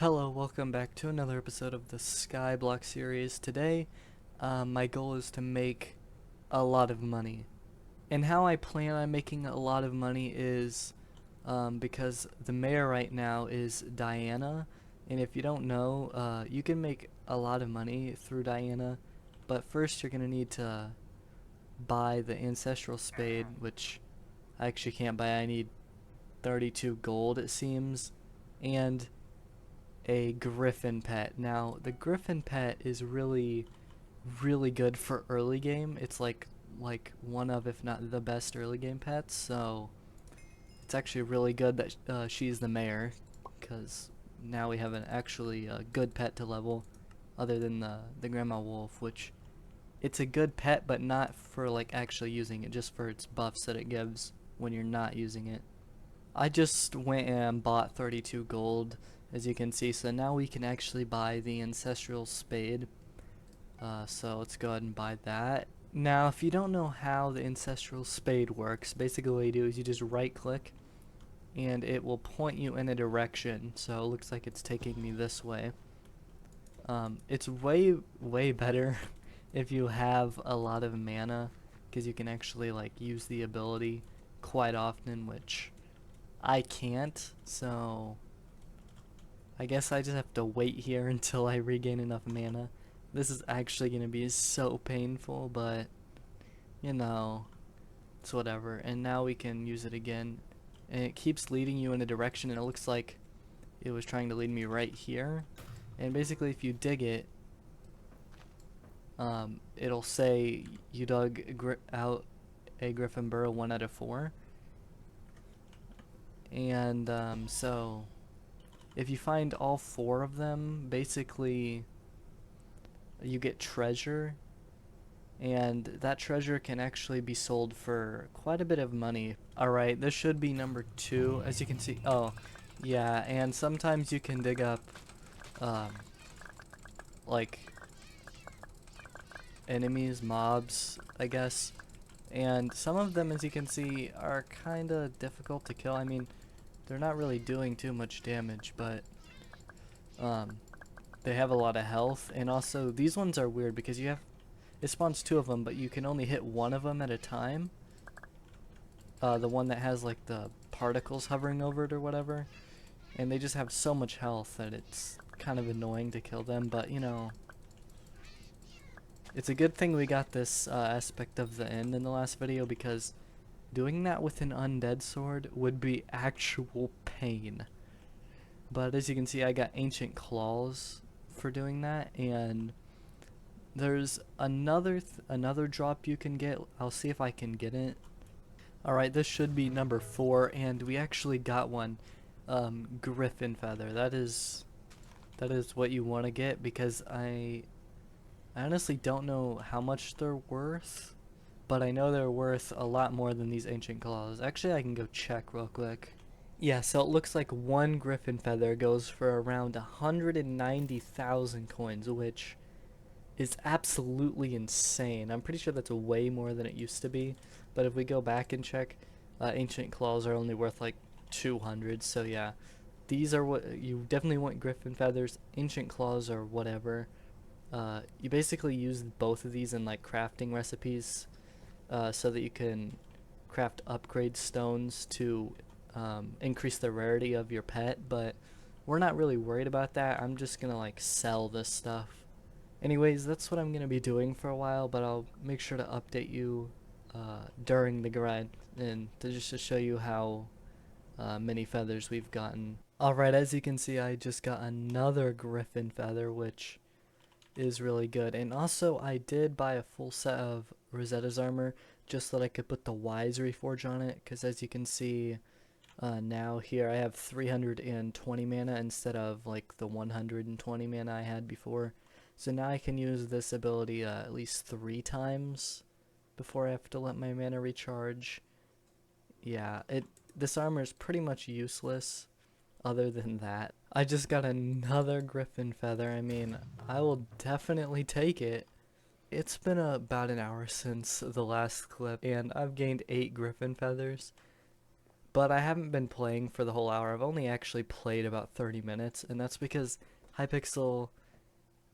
Hello, welcome back to another episode of the Skyblock series. Today, my goal is to make a lot of money. And how I plan on making a lot of money is because the mayor right now is Diana. And if you don't know, you can make a lot of money through Diana. But first, you're going to need to buy the Ancestral Spade, which I actually can't buy. I need 32 gold, it seems. And a griffin pet. Now, the griffin pet is really good for early game. It's like one of, if not the best early game pets. So it's actually really good that she's the mayor, because now we have an actually good pet to level, other than the grandma wolf, which it's a good pet, but not for like actually using it, just for its buffs that it gives when you're not using it. I just went and bought 32 gold, as you can see, so now we can actually buy the Ancestral Spade. So let's go ahead and buy that. Now, if you don't know how the Ancestral Spade works, basically what you do is you just right click and it will point you in a direction. So it looks like it's taking me this way. It's way better if you have a lot of mana, because you can actually like use the ability quite often, which I can't, so I guess I just have to wait here until I regain enough mana. This is actually going to be so painful, but you know, it's whatever. And now we can use it again, and it keeps leading you in a direction, and it looks like it was trying to lead me right here. And basically, if you dig it, it'll say you dug out a griffin burrow 1 out of 4. And so if you find all 4 of them, basically you get treasure, and that treasure can actually be sold for quite a bit of money. Alright, this should be number 2, as you can see. Oh, yeah, and sometimes you can dig up, um, like, enemies, mobs, I guess. And some of them, as you can see, are kinda difficult to kill. I mean, they're not really doing too much damage, but um, they have a lot of health. And also, these ones are weird because it spawns 2 of them, but you can only hit 1 of them at a time. The one that has like the particles hovering over it or whatever. And they just have so much health that it's kind of annoying to kill them, but you know, it's a good thing we got this aspect of the end in the last video, because doing that with an undead sword would be actual pain. But as you can see, I got ancient claws for doing that, and there's another drop you can get. I'll see if I can get it. Alright, this should be number 4, and we actually got one. Griffin feather. That is what you want to get, because I honestly don't know how much they're worth, but I know they're worth a lot more than these ancient claws. Actually, I can go check real quick. Yeah, so it looks like 1 griffin feather goes for around 190,000 coins, which is absolutely insane. I'm pretty sure that's way more than it used to be, but if we go back and check, ancient claws are only worth like 200, so yeah. These are what you definitely want: griffin feathers, ancient claws, or whatever. You basically use both of these in like crafting recipes, so that you can craft upgrade stones to increase the rarity of your pet, but we're not really worried about that. I'm just gonna like sell this stuff. Anyways, that's what I'm gonna be doing for a while, but I'll make sure to update you during the grind, and just to show you how many feathers we've gotten. Alright, as you can see, I just got another griffin feather, which is really good. And also, I did buy a full set of Rosetta's armor just so that I could put the Wise Reforge on it, because as you can see, now here I have 320 mana instead of like the 120 mana I had before. So now I can use this ability at least 3 times before I have to let my mana recharge. Yeah, this armor is pretty much useless other than that. I just got another griffin feather. I mean, I will definitely take it. It's been about an hour since the last clip, and I've gained 8 griffin feathers. but I haven't been playing for the whole hour. I've only actually played about 30 minutes, and that's because Hypixel,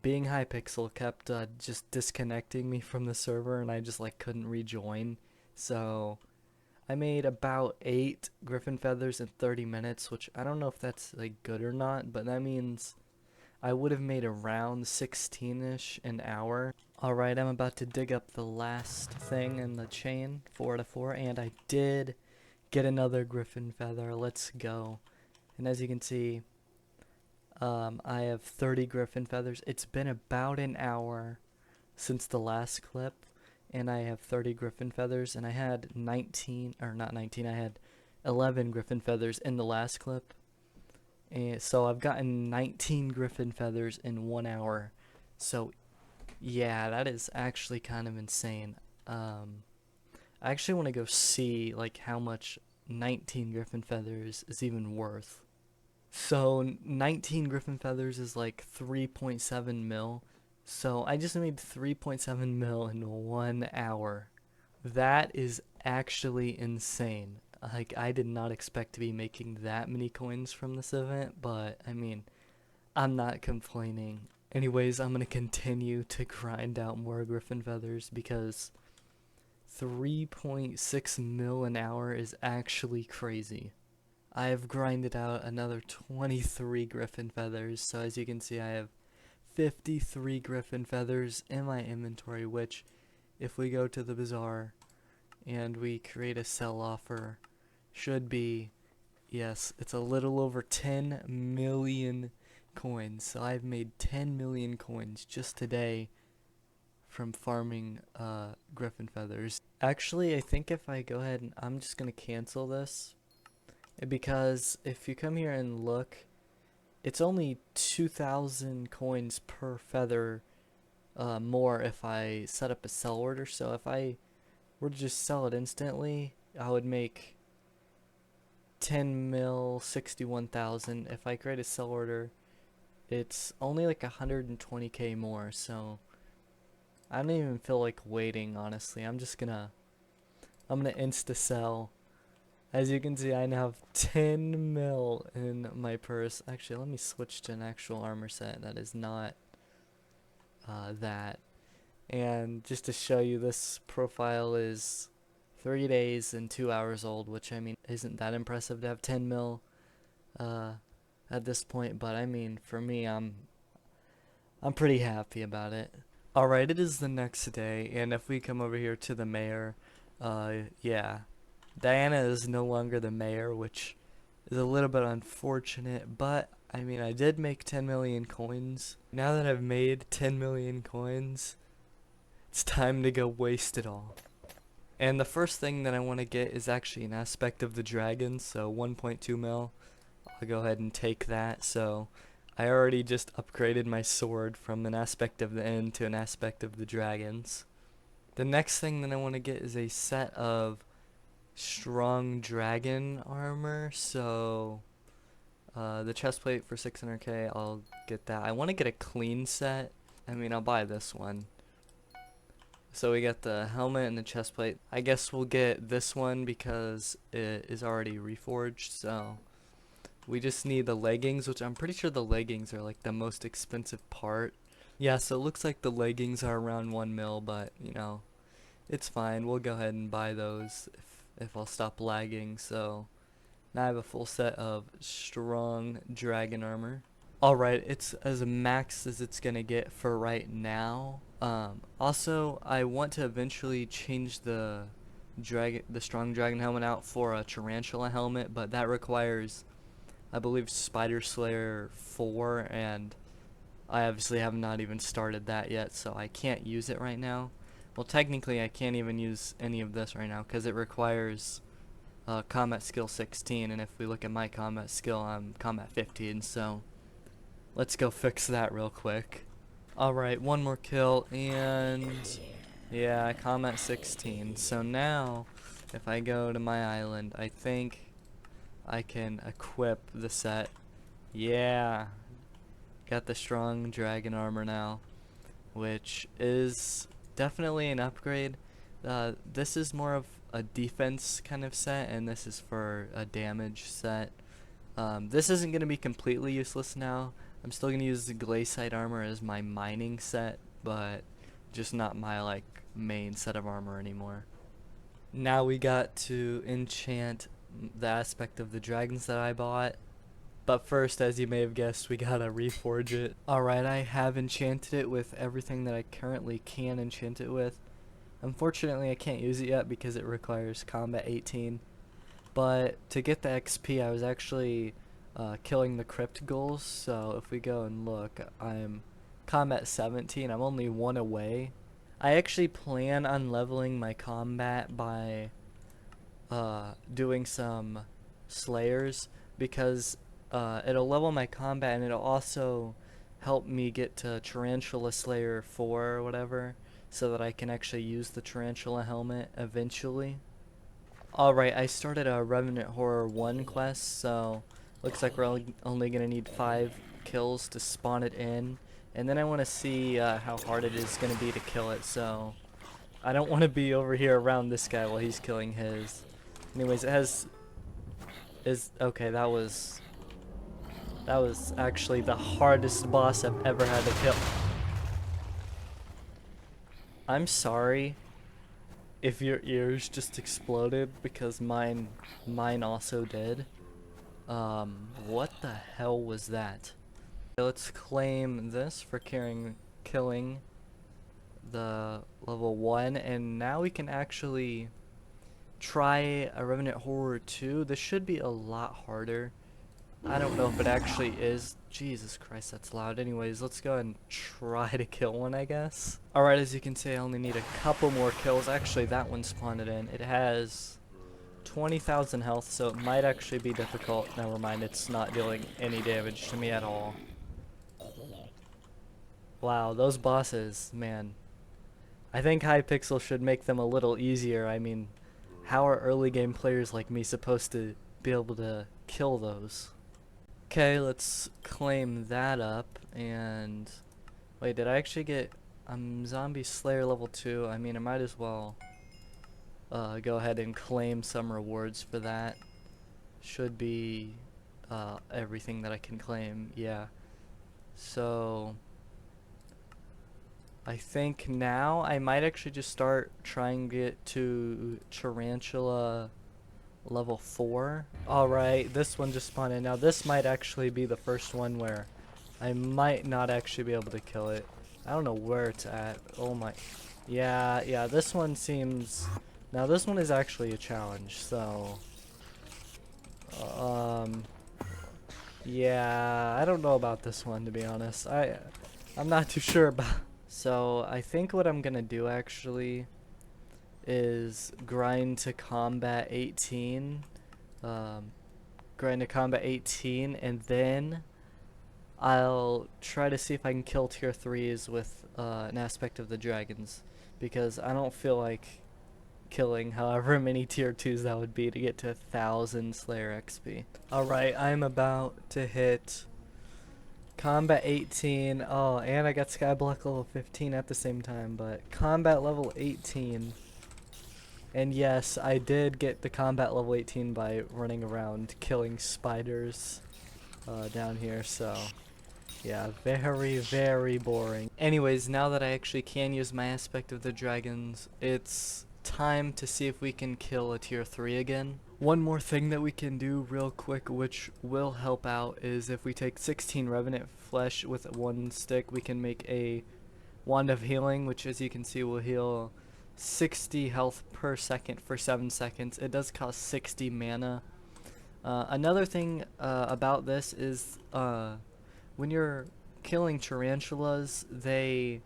being Hypixel, kept just disconnecting me from the server, and I just like couldn't rejoin. So I made about 8 griffin feathers in 30 minutes, which I don't know if that's like good or not, but that means I would have made around 16-ish an hour. Alright, I'm about to dig up the last thing in the chain, 4 to 4, and I did get another griffin feather. Let's go. And as you can see, I have 30 griffin feathers. It's been about an hour since the last clip, and I have 30 griffin feathers, and I had 19, or not 19, I had 11 griffin feathers in the last clip. And so I've gotten 19 griffin feathers in 1 hour. So yeah, that is actually kind of insane. I actually want to go see like how much 19 griffin feathers is even worth. So 19 griffin feathers is like 3.7 mil. So I just made 3.7 mil in 1 hour. That is actually insane. Like, I did not expect to be making that many coins from this event, but I mean, I'm not complaining. Anyways, I'm gonna continue to grind out more griffin feathers because 3.6 mil an hour is actually crazy. I have grinded out another 23 griffin feathers, so as you can see, I have 53 griffin feathers in my inventory, which if we go to the bazaar and we create a sell offer, should be, yes, it's a little over 10 million coins. So I've made 10 million coins just today from farming griffin feathers. Actually, I think if I go ahead and I'm just gonna cancel this, because if you come here and look, it's only 2,000 coins per feather more if I set up a sell order. So if I were to just sell it instantly, I would make 10 mil, 61,000. If I create a sell order, it's only like 120k more. So I don't even feel like waiting, honestly. I'm gonna insta sell. As you can see, I now have 10 mil in my purse. Actually, let me switch to an actual armor set that is not that. And just to show you, this profile is 30 days and 2 hours old, which I mean isn't that impressive to have 10 mil at this point, but I mean for me, I'm pretty happy about it. Alright, it is the next day, and if we come over here to the mayor, yeah, Diana is no longer the mayor, which is a little bit unfortunate, but I mean, I did make 10 million coins. Now that I've made 10 million coins, it's time to go waste it all. And the first thing that I want to get is actually an aspect of the dragon, so 1.2 mil. I'll go ahead and take that. So I already just upgraded my sword from an aspect of the end to an aspect of the dragons. The next thing that I want to get is a set of strong dragon armor. So the chestplate for 600k, I'll get that. I want to get a clean set. I mean, I'll buy this one. So we got the helmet and the chestplate. I guess we'll get this one because it is already reforged. So we just need the leggings, which I'm pretty sure the leggings are like the most expensive part. Yeah, so it looks like the leggings are around 1 mil, but you know, it's fine. We'll go ahead and buy those if I'll stop lagging. So now I have a full set of strong dragon armor. Alright, it's as max as it's gonna get for right now. Also, I want to eventually change the strong dragon helmet out for a tarantula helmet, but that requires, I believe, Spider Slayer 4, and I obviously have not even started that yet, so I can't use it right now. Well, technically I can't even use any of this right now because it requires combat skill 16, and if we look at my combat skill, I'm combat 15, so let's go fix that real quick. Alright, one more kill, and yeah, combat 16. So now, if I go to my island, I think I can equip the set. Yeah, got the strong dragon armor now, which is definitely an upgrade. This is more of a defense kind of set, and this is for a damage set. This isn't going to be completely useless now. I'm still going to use the glaciite armor as my mining set, but just not my like main set of armor anymore. Now we got to enchant the aspect of the dragons that I bought. But first, as you may have guessed, we gotta reforge it. Alright, I have enchanted it with everything that I currently can enchant it with. Unfortunately, I can't use it yet because it requires combat 18. But to get the XP, I was actually killing the crypt ghouls. So if we go and look, I'm combat 17. I'm only one away. I actually plan on leveling my combat by doing some slayers, because it'll level my combat and it'll also help me get to Tarantula Slayer 4 or whatever, so that I can actually use the Tarantula helmet eventually. Alright, I started a Revenant Horror 1 quest, so looks like we're only going to need 5 kills to spawn it in. And then I want to see how hard it is going to be to kill it, so I don't want to be over here around this guy while he's killing his. Anyways, it has... okay, that was actually the hardest boss I've ever had to kill. I'm sorry if your ears just exploded, because mine also did. What the hell was that? Let's claim this for killing the level 1, and now we can actually try a Revenant Horror 2. This should be a lot harder. I don't know if it actually is. Jesus Christ, that's loud. Anyways, let's go and try to kill one, I guess. Alright, as you can see, I only need a couple more kills. Actually, that one spawned it in. It has 20,000 health, so it might actually be difficult. Never mind, it's not dealing any damage to me at all. Wow, those bosses, man. I think Hypixel should make them a little easier. I mean, how are early game players like me supposed to be able to kill those? Okay, let's claim that up. And wait, did I actually get Zombie Slayer level 2? I mean, I might as well go ahead and claim some rewards for that. Should be everything that I can claim, yeah. So I think now I might actually just start trying to get to Tarantula level 4. Alright, this one just spawned in. Now this might actually be the first one where I might not actually be able to kill it. I don't know where it's at. Oh my. Yeah, this one seems... Now this one is actually a challenge, so... yeah, I don't know about this one, to be honest. I'm not too sure about... So I think what I'm gonna do actually is grind to combat 18. Grind to combat 18, and then I'll try to see if I can kill tier 3s with an aspect of the dragons, because I don't feel like killing however many tier 2s that would be to get to 1,000 Slayer XP. Alright, I'm about to hit combat 18. Oh, and I got Skyblock level 15 at the same time, but combat level 18. And yes, I did get the combat level 18 by running around killing spiders down here, so yeah, very, very boring. Anyways, now that I actually can use my aspect of the dragons, it's time to see if we can kill a tier 3 again. One more thing that we can do real quick, which will help out, is if we take 16 Revenant Flesh with 1 stick, we can make a Wand of Healing, which as you can see will heal 60 health per second for 7 seconds. It does cost 60 mana. Another thing about this is when you're killing tarantulas, they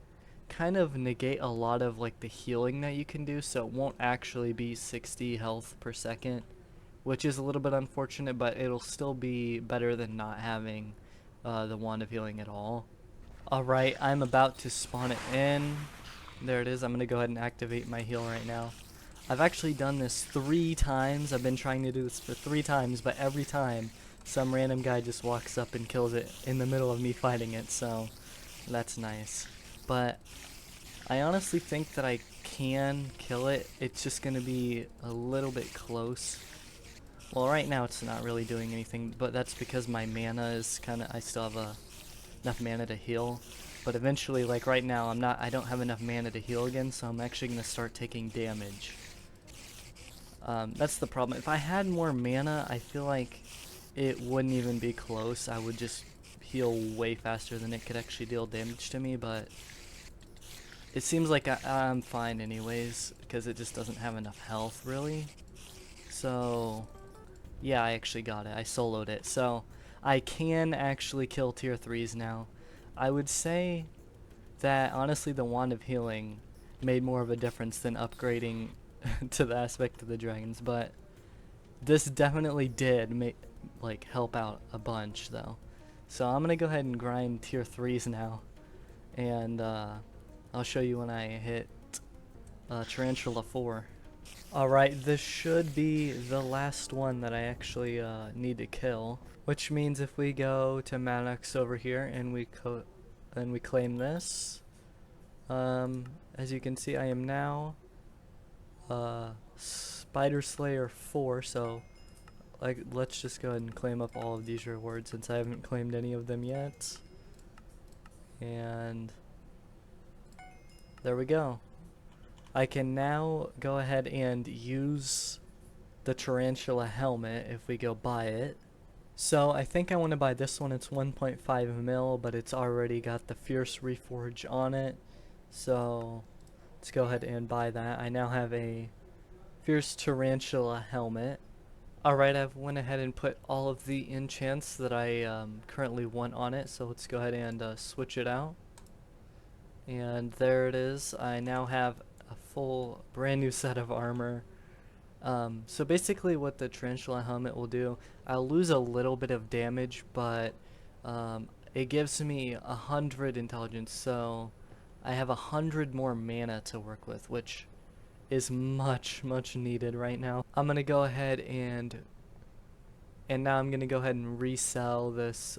kind of negate a lot of like the healing that you can do, so it won't actually be 60 health per second, which is a little bit unfortunate, but it'll still be better than not having the Wand of Healing at all. Alright, I'm about to spawn it in. There it is. I'm going to go ahead and activate my heal right now. I've actually done this 3 times. I've been trying to do this for 3 times, but every time some random guy just walks up and kills it in the middle of me fighting it, so that's nice. But I honestly think that I can kill it. It's just gonna be a little bit close. Well, right now it's not really doing anything, but that's because my mana is kinda, I still have enough mana to heal. But eventually, like right now, I don't have enough mana to heal again, so I'm actually gonna start taking damage. That's the problem. If I had more mana, I feel like it wouldn't even be close. I would just heal way faster than it could actually deal damage to me, but it seems like I'm fine anyways, because it just doesn't have enough health, really. So, yeah, I actually got it. I soloed it. So, I can actually kill tier 3s now. I would say that, honestly, the Wand of Healing made more of a difference than upgrading to the aspect of the dragons, but this definitely did help out a bunch, though. So, I'm gonna go ahead and grind tier 3s now, and I'll show you when I hit Tarantula 4. Alright, this should be the last one that I actually need to kill, which means if we go to Maddox over here and we claim this, as you can see, I am now Spider Slayer 4, so let's just go ahead and claim up all of these rewards since I haven't claimed any of them yet. And there we go. I can now go ahead and use the Tarantula helmet if we go buy it. So I think I want to buy this one. It's 1.5 mil, but it's already got the Fierce Reforge on it. So let's go ahead and buy that. I now have a Fierce Tarantula helmet. Alright, I've went ahead and put all of the enchants that I currently want on it. So let's go ahead and switch it out. And there it is. I now have a full brand new set of armor. So basically what the Tarantula helmet will do, I'll lose a little bit of damage, but it gives me 100 intelligence, so I have 100 more mana to work with, which is much needed right now. I'm gonna go ahead and now I'm gonna go ahead and resell this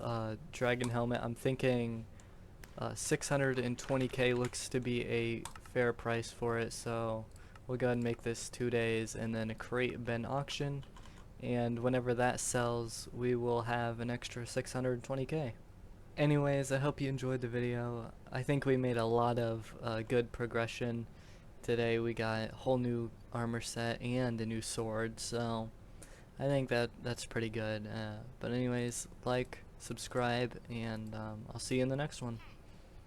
dragon helmet. I'm thinking 620k looks to be a fair price for it, so we'll go ahead and make this 2 days and then create an auction, and whenever that sells we will have an extra 620k. Anyways, I hope you enjoyed the video. I think we made a lot of good progression today. We got a whole new armor set and a new sword, so I think that's pretty good. But anyways, like, subscribe, and I'll see you in the next one.